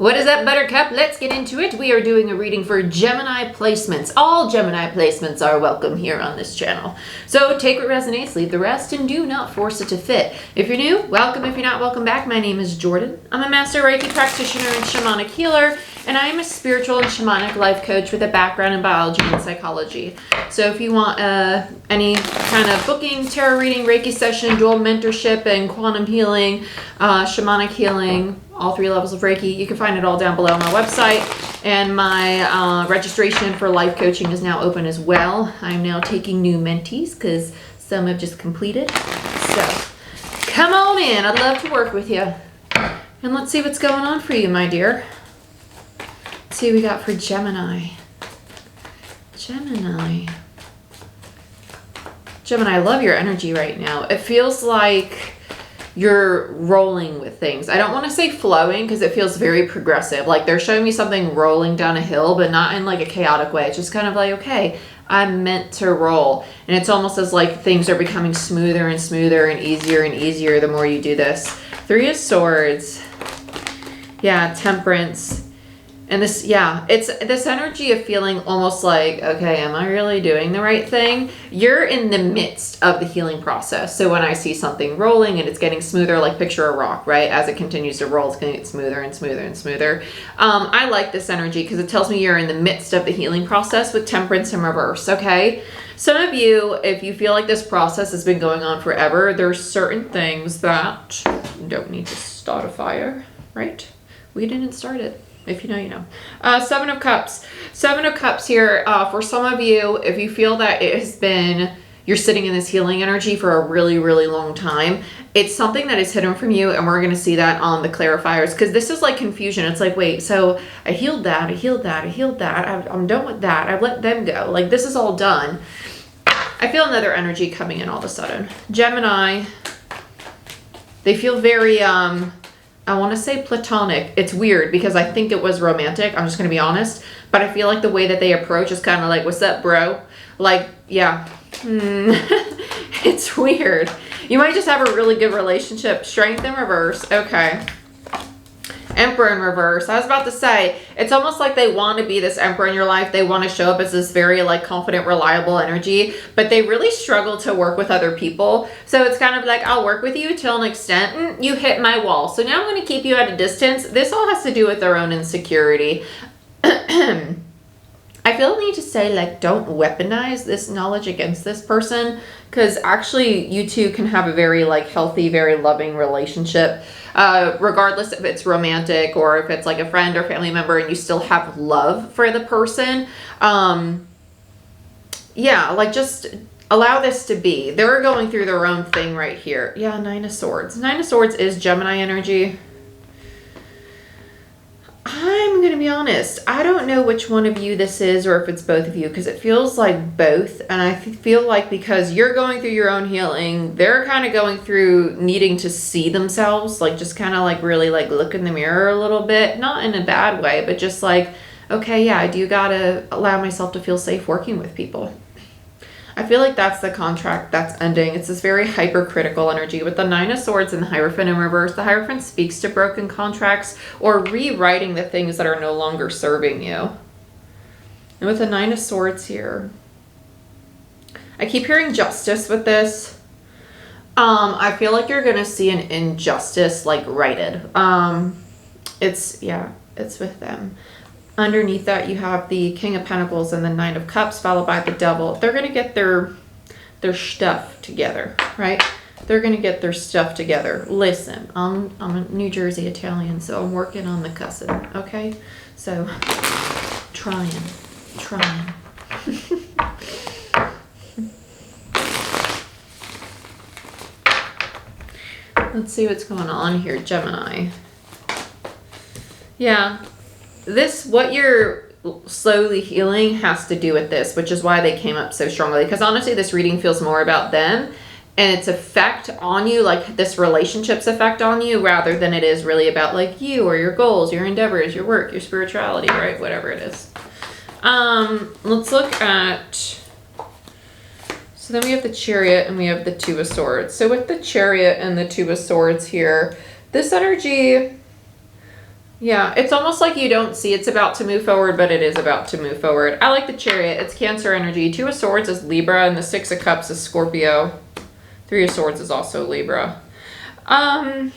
What is up, Buttercup? Let's get into it. We are doing a reading for Gemini placements. All Gemini placements are welcome here on this channel. So take what resonates, leave the rest, and do not force it to fit. If you're new, welcome. If you're not, welcome back. My name is Jordyn. I'm a master Reiki practitioner and shamanic healer, and I am a spiritual and shamanic life coach with a background in biology and psychology. So if you want any kind of booking, tarot reading, Reiki session, dual mentorship, and quantum healing, shamanic healing, all 3 levels of Reiki, you can find it all down below on my website. And my registration for life coaching is now open as well. I'm now taking new mentees because some have just completed. So come on in. I'd love to work with you. And let's see what's going on for you, my dear. Let's see what we got for Gemini. Gemini, I love your energy right now. It feels like you're rolling with things. I don't want to say flowing because it feels very progressive. Like they're showing me something rolling down a hill, but not in like a chaotic way. It's just kind of like, okay, I'm meant to roll. And it's almost as like things are becoming smoother and smoother and easier the more you do this. 3 of Swords. Yeah, Temperance. And this, yeah, it's this energy of feeling almost like, okay, am I really doing the right thing? You're in the midst of the healing process. So when I see something rolling and it's getting smoother, like picture a rock, right? As it continues to roll, it's going to get smoother and smoother and smoother. I like this energy because it tells me you're in the midst of the healing process with Temperance in reverse, okay? Some of you, if you feel like this process has been going on forever, there's certain things that don't need to start a fire, right? We didn't start it. If you know, you know. 7 of Cups. 7 of Cups here. For some of you, if you feel that it has been, you're sitting in this healing energy for a really, really long time, it's something that is hidden from you, and we're going to see that on the clarifiers, because this is like confusion. It's like, wait, so I healed that, I healed that, I healed that, I'm done with that, I've let them go. Like, this is all done. I feel another energy coming in all of a sudden. Gemini, they feel very, I want to say platonic. It's weird because I think it was romantic. I'm just going to be honest. But I feel like the way that they approach is kind of like, what's up, bro? Like, yeah. It's weird. You might just have a really good relationship. Strength in reverse. Okay. Emperor in reverse. I was about to say, it's almost like they want to be this emperor in your life. They want to show up as this very like confident, reliable energy, but they really struggle to work with other people. So it's kind of like, I'll work with you to an extent. You hit my wall. So now I'm going to keep you at a distance. This all has to do with their own insecurity. I feel the need to say, like, don't weaponize this knowledge against this person, because actually you two can have a very like healthy, very loving relationship. Regardless if it's romantic or if it's like a friend or family member and you still have love for the person. Yeah, like just allow this to be. They're going through their own thing right here. Yeah, 9 of Swords. 9 of Swords is Gemini energy. I'm going to be honest. I don't know which one of you this is or if it's both of you, because it feels like both. And I feel like because you're going through your own healing, they're kind of going through needing to see themselves, like just kind of like really like look in the mirror a little bit. Not in a bad way, but just like, okay, yeah, I do got to allow myself to feel safe working with people. I feel like that's the contract that's ending. It's this very hypercritical energy with the 9 of Swords and the Hierophant in reverse. The Hierophant speaks to broken contracts or rewriting the things that are no longer serving you. And with the 9 of Swords here, I keep hearing justice with this. I feel like you're going to see an injustice like righted. It's with them. Underneath that, you have the King of Pentacles and the 9 of Cups, followed by the Devil. They're going to get their stuff together, right? They're going to get their stuff together. Listen, I'm a New Jersey Italian, so I'm working on the cussing, okay? So, trying. Let's see what's going on here, Gemini. Yeah. What you're slowly healing has to do with this, which is why they came up so strongly. Because honestly, this reading feels more about them and its effect on you, like this relationship's effect on you, rather than it is really about like you or your goals, your endeavors, your work, your spirituality, right? Whatever it is. Let's look at, so then we have the Chariot and we have the 2 of Swords. So with the Chariot and the 2 of Swords here, this energy Yeah, it's almost like you don't see it's about to move forward, but it is about to move forward. I like the Chariot. It's Cancer energy. 2 of Swords is Libra, and the 6 of Cups is Scorpio. 3 of Swords is also Libra. I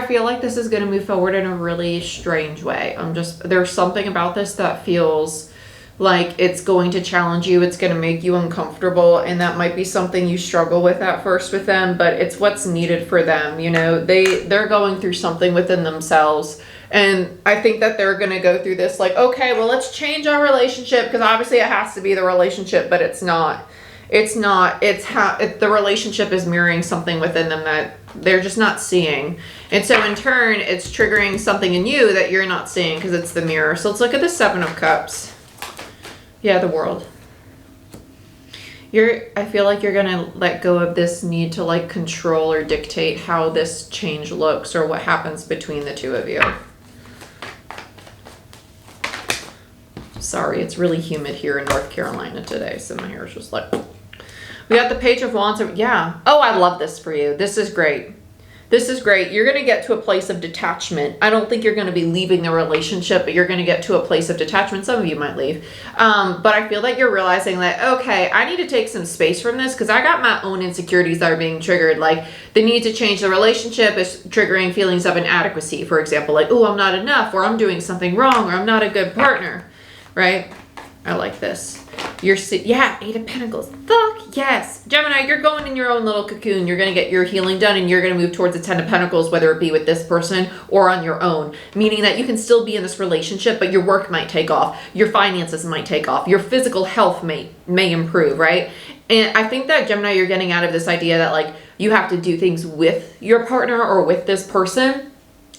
feel like this is going to move forward in a really strange way. There's something about this that feels like it's going to challenge you. It's going to make you uncomfortable, and that might be something you struggle with at first with them, but it's what's needed for them. You know, they're going through something within themselves, and I think that they're going to go through this like, okay, well, let's change our relationship, because obviously it has to be the relationship, but it's not. The relationship is mirroring something within them that they're just not seeing. And so in turn, it's triggering something in you that you're not seeing because it's the mirror. So let's look at the 7 of Cups. Yeah, the World. I feel like you're going to let go of this need to like control or dictate how this change looks or what happens between the two of you. Sorry, it's really humid here in North Carolina today, so my hair is just like... We got the Page of Wands. Yeah. Oh, I love this for you. This is great. This is great. You're going to get to a place of detachment. I don't think you're going to be leaving the relationship, but you're going to get to a place of detachment. Some of you might leave. But I feel like you're realizing that, okay, I need to take some space from this because I got my own insecurities that are being triggered. Like the need to change the relationship is triggering feelings of inadequacy. For example, like, oh, I'm not enough, or I'm doing something wrong, or I'm not a good partner, right? I like this. Yeah, 8 of Pentacles. Fuck yes. Gemini, you're going in your own little cocoon. You're going to get your healing done, and you're going to move towards the 10 of Pentacles, whether it be with this person or on your own. Meaning that you can still be in this relationship, but your work might take off. Your finances might take off. Your physical health may improve, right? And I think that, Gemini, you're getting out of this idea that, like, you have to do things with your partner or with this person.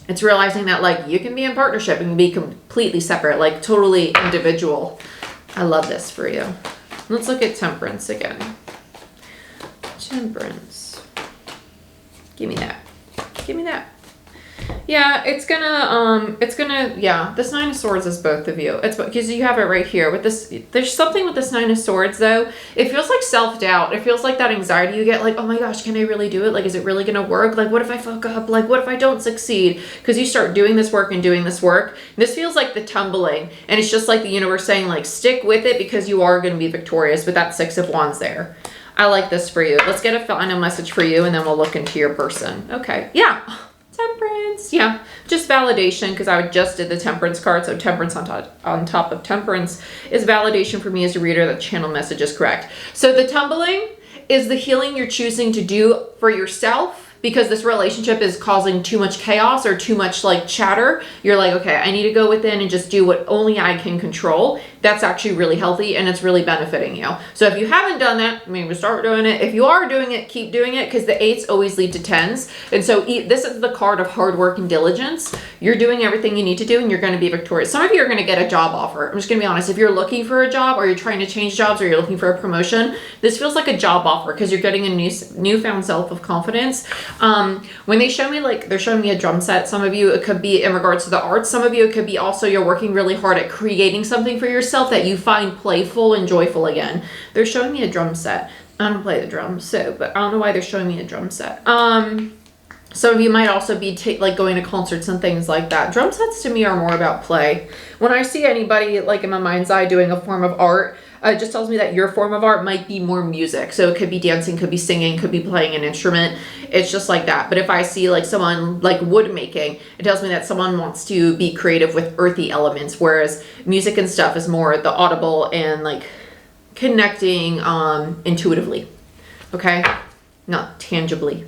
It's realizing that, like, you can be in partnership and be completely separate, like, totally individual. I love this for you. Let's look at Temperance again. Temperance. Give me that. Give me that. Yeah, yeah, this 9 of Swords is both of you. It's because you have it right here with this. There's something with this 9 of Swords though. It feels like self-doubt. It feels like that anxiety you get, like, oh my gosh, can I really do it? Like, is it really going to work? Like, what if I fuck up? Like, what if I don't succeed? Because you start doing this work and doing this work. This feels like the tumbling, and it's just like the universe saying, like, stick with it because you are going to be victorious with that 6 of Wands there. I like this for you. Let's get a final message for you, and then we'll look into your person. Okay. Yeah. Temperance. Yeah, just validation, because I just did the Temperance card, so Temperance on top of Temperance is validation for me as a reader that channel message is correct. So the tumbling is the healing you're choosing to do for yourself because this relationship is causing too much chaos or too much like chatter. You're like, okay, I need to go within and just do what only I can control. That's actually really healthy and it's really benefiting you. So if you haven't done that, maybe start doing it. If you are doing it, keep doing it, because the 8s always lead to 10s. And so this is the card of hard work and diligence. You're doing everything you need to do and you're going to be victorious. Some of you are going to get a job offer. I'm just going to be honest. If you're looking for a job or you're trying to change jobs or you're looking for a promotion, this feels like a job offer because you're getting a newfound self of confidence. When they show me, like, they're showing me a drum set. Some of you, it could be in regards to the arts. Some of you, it could be also you're working really hard at creating something for yourself that you find playful and joyful again. They're showing me a drum set. I don't play the drums, so, but I don't know why they're showing me a drum set. Some of you might also be like going to concerts and things like that. Drum sets to me are more about play. When I see anybody like in my mind's eye doing a form of art, it just tells me that your form of art might be more music. So it could be dancing, could be singing, could be playing an instrument. It's just like that. But if I see like someone like wood making, it tells me that someone wants to be creative with earthy elements, whereas music and stuff is more the audible and like connecting intuitively. Okay? Not tangibly.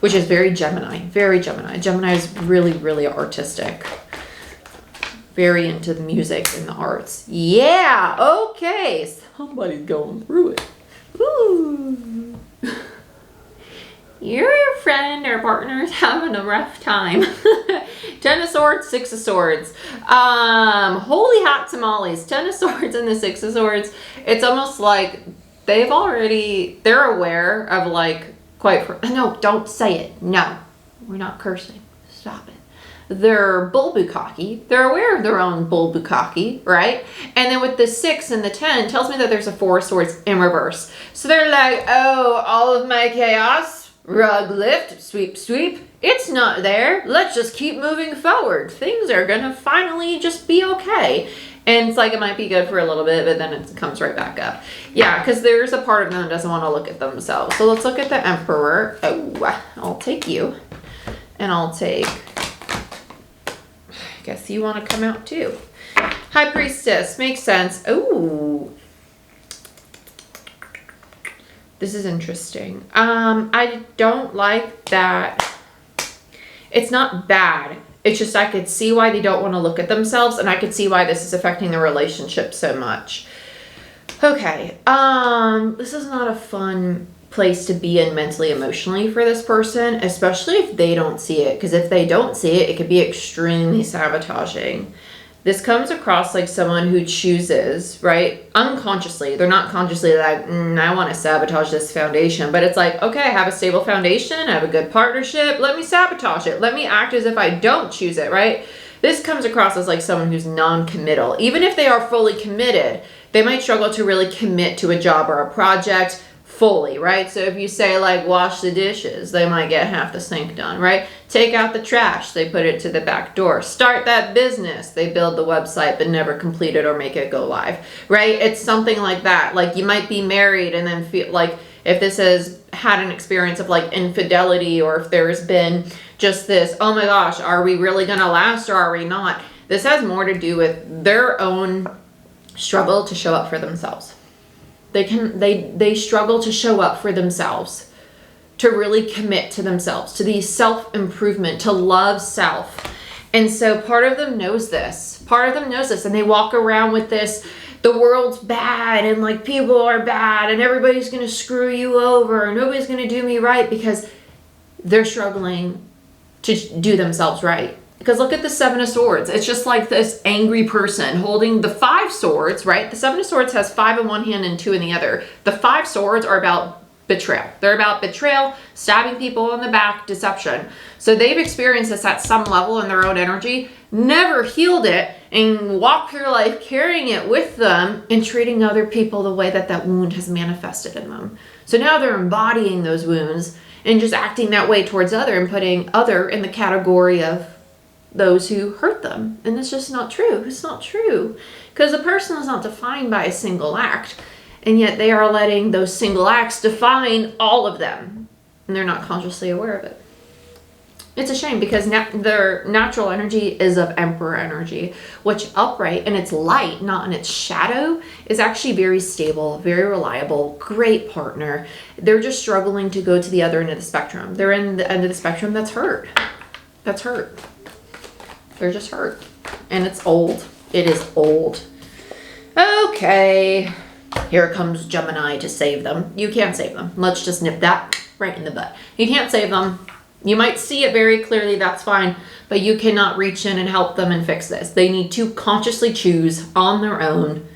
Which is very Gemini. Very Gemini. Gemini is really, really artistic. Very into the music and the arts. Yeah, okay. Somebody's going through it. Ooh. Your friend or partner is having a rough time. 10 of Swords, 6 of Swords. Holy hot tamales. 10 of Swords and the 6 of Swords. It's almost like they're aware of like, no, don't say it. No, we're not cursing. Stop it. They're bullbukkake. They're aware of their own bullbukkake, right? And then with the 6 and the 10, it tells me that there's a 4 of Swords in reverse. So they're like, oh, all of my chaos, rug lift, sweep, sweep. It's not there. Let's just keep moving forward. Things are gonna finally just be okay. And it's like it might be good for a little bit, but then it comes right back up. Yeah, because there's a part of them that doesn't want to look at themselves. So let's look at the Emperor. Oh, I'll take you. And I'll take, I guess you want to come out too. High Priestess, makes sense. Oh, this is interesting. I don't like that. It's not bad. It's just I could see why they don't want to look at themselves, and I could see why this is affecting the relationship so much. Okay, this is not a fun place to be in mentally, emotionally for this person, especially if they don't see it, because if they don't see it, it could be extremely sabotaging. This comes across like someone who chooses, right? Unconsciously. They're not consciously like, I want to sabotage this foundation. But it's like, okay, I have a stable foundation. I have a good partnership. Let me sabotage it. Let me act as if I don't choose it, right? This comes across as like someone who's non-committal. Even if they are fully committed, they might struggle to really commit to a job or a project fully, right? So if you say like wash the dishes, they might get half the sink done, right? Take out the trash, they put it to the back door. Start that business, they build the website but never complete it or make it go live, right? It's something like that. Like you might be married and then feel like if this has had an experience of like infidelity, or if there's been just this, oh my gosh, are we really gonna last or are we not? This has more to do with their own struggle to show up for themselves. They struggle to show up for themselves, to really commit to themselves, to the self-improvement, to love self. And so part of them knows this. And they walk around with this, the world's bad and like people are bad and everybody's going to screw you over and nobody's going to do me right, because they're struggling to do themselves right. Because look at the Seven of Swords. It's just like this angry person holding the 5 swords, right? The Seven of Swords has 5 in one hand and 2 in the other. The 5 swords are about betrayal. They're about betrayal, stabbing people in the back, deception. So they've experienced this at some level in their own energy, never healed it, and walk through life carrying it with them and treating other people the way that that wound has manifested in them. So now they're embodying those wounds and just acting that way towards other and putting other in the category of those who hurt them. And it's just not true. It's not true. Because a person is not defined by a single act. And yet they are letting those single acts define all of them. And they're not consciously aware of it. It's a shame, because their natural energy is of Emperor energy, which upright and its light, not in its shadow, is actually very stable, very reliable, great partner. They're just struggling to go to the other end of the spectrum. They're in the end of the spectrum that's hurt. That's hurt. They're just hurt. And it's old. It is old. Okay. Here comes Gemini to save them. You can't save them. Let's just nip that right in the butt. You can't save them. You might see it very clearly. That's fine. But you cannot reach in and help them and fix this. They need to consciously choose on their own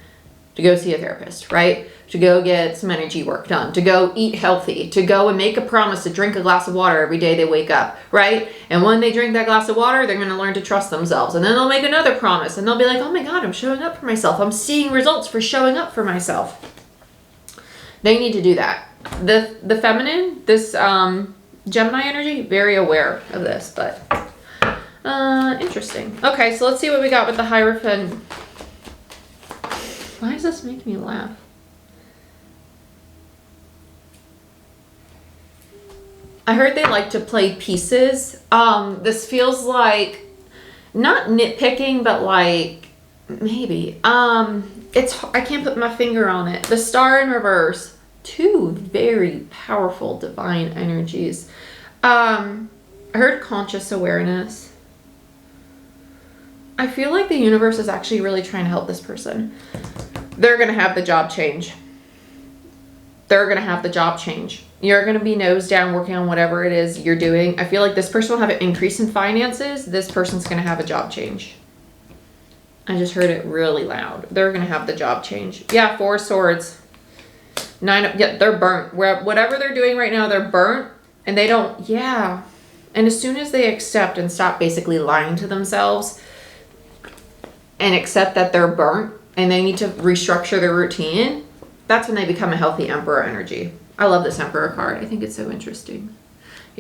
to go see a therapist, right? To go get some energy work done, to go eat healthy, to go and make a promise to drink a glass of water every day they wake up, right? And when they drink that glass of water, they're going to learn to trust themselves. And then they'll make another promise and they'll be like, oh my God, I'm showing up for myself. I'm seeing results for showing up for myself. They need to do that. The feminine, this Gemini energy, very aware of this, but interesting. Okay, so let's see what we got with the Hierophant. Why does this make me laugh? I heard they like to play pieces. This feels like, not nitpicking, but like, maybe. I can't put my finger on it. The Star in reverse. 2 very powerful divine energies. I heard conscious awareness. I feel like the universe is actually really trying to help this person. They're going to have the job change. They're going to have the job change. You're going to be nose down working on whatever it is you're doing. I feel like this person will have an increase in finances. This person's going to have a job change. I just heard it really loud. They're going to have the job change. Yeah, 4 swords. 9, yeah, they're burnt. Whatever they're doing right now, they're burnt. And they don't, yeah. And as soon as they accept and stop basically lying to themselves and accept that they're burnt and they need to restructure their routine, that's when they become a healthy Emperor energy. I love this Emperor card. I think it's so interesting.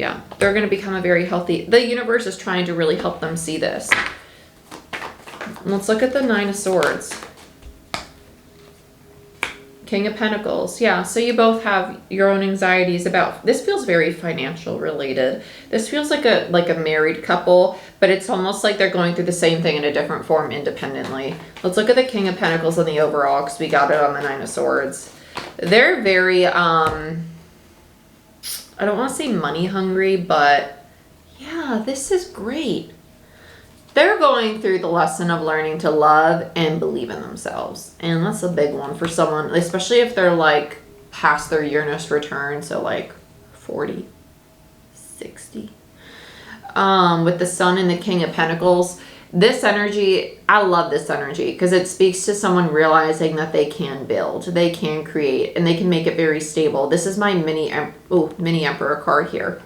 Yeah, they're going to become a very healthy, the universe is trying to really help them see this. Let's look at the Nine of Swords. King of Pentacles. Yeah, so you both have your own anxieties about, this feels very financial related. This feels like a married couple, but it's almost like they're going through the same thing in a different form independently. Let's look at the King of Pentacles on the overall, because we got it on the Nine of Swords. They're very, I don't want to say money hungry, but yeah, this is great. They're going through the lesson of learning to love and believe in themselves. And that's a big one for someone, especially if they're like past their Uranus return. So like 40, 60. With the Sun and the King of Pentacles, this energy, I love this energy because it speaks to someone realizing that they can build, they can create, and they can make it very stable. This is my mini Emperor card here.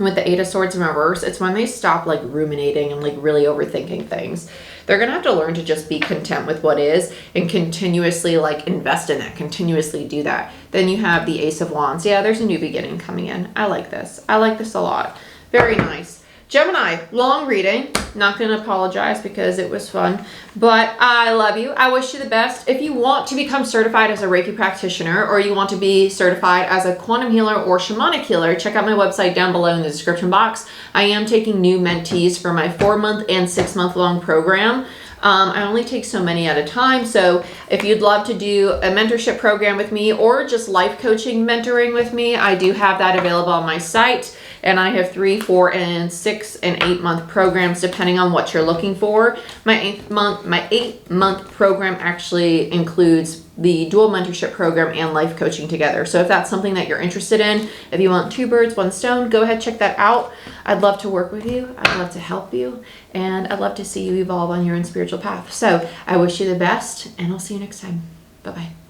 With the Eight of Swords in reverse, it's when they stop like ruminating and like really overthinking things. They're gonna have to learn to just be content with what is and continuously like invest in that, continuously do that. Then you have the Ace of Wands. Yeah, there's a new beginning coming in. I like this. I like this a lot. Very nice. Gemini, long reading. Not going to apologize because it was fun, but I love you. I wish you the best. If you want to become certified as a Reiki practitioner, or you want to be certified as a quantum healer or shamanic healer, check out my website down below in the description box. I am taking new mentees for my 4-month and 6-month long program. I only take so many at a time. So if you'd love to do a mentorship program with me or just life coaching mentoring with me, I do have that available on my site. And I have 3, 4, and 6, and 8-month programs depending on what you're looking for. My 8-month program actually includes the dual mentorship program and life coaching together. So if that's something that you're interested in, if you want 2 birds, 1 stone, go ahead, check that out. I'd love to work with you. I'd love to help you. And I'd love to see you evolve on your own spiritual path. So I wish you the best, and I'll see you next time. Bye-bye.